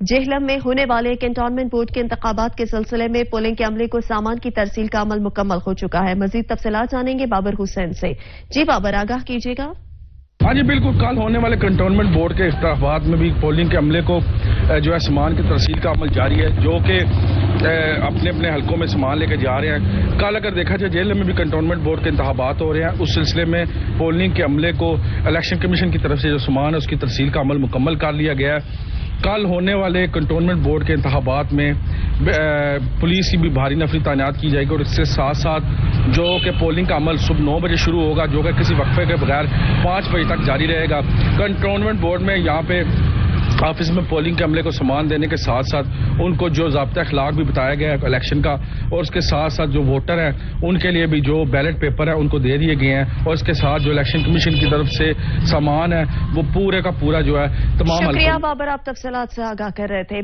جہلم میں ہونے والے کنٹونمنٹ بورڈ کے انتخابات کے سلسلے میں پولنگ کے عملے کو سامان کی ترسیل کا عمل مکمل ہو چکا ہے۔ مزید تفصیلات جانیں گے بابر حسین سے۔ جی بابر، آگاہ کیجیے گا۔ ہاں جی بالکل، کل ہونے والے کنٹونمنٹ بورڈ کے انتخابات میں بھی پولنگ کے عملے کو جو ہے سامان کی ترسیل کا عمل جاری ہے، جو کہ اپنے اپنے حلقوں میں سامان لے کے جا رہے ہیں۔ کل اگر دیکھا جائے جہلم میں بھی کنٹونمنٹ بورڈ کے انتخابات ہو رہے ہیں، اس سلسلے میں پولنگ کے عملے کو الیکشن کمیشن کی طرف سے جو سامان ہے اس کی ترسیل کا عمل مکمل کر لیا گیا ہے۔ کل ہونے والے کنٹونمنٹ بورڈ کے انتخابات میں پولیس کی بھی بھاری نفری تعینات کی جائے گی، اور اس سے ساتھ ساتھ جو کہ پولنگ کا عمل صبح 9 بجے شروع ہوگا، جو کہ کسی وقفے کے بغیر 5 بجے تک جاری رہے گا۔ کنٹونمنٹ بورڈ میں یہاں پہ آفس میں پولنگ کے عملے کو سامان دینے کے ساتھ ساتھ ان کو جو ضابطہ اخلاق بھی بتایا گیا ہے الیکشن کا، اور اس کے ساتھ ساتھ جو ووٹر ہیں ان کے لیے بھی جو بیلٹ پیپر ہے ان کو دے دیے گئے ہیں، اور اس کے ساتھ جو الیکشن کمیشن کی طرف سے سامان ہے وہ پورے کا پورا جو ہے تمام۔ شکریہ بابر، آپ تفصیلات سے آگاہ کر رہے تھے۔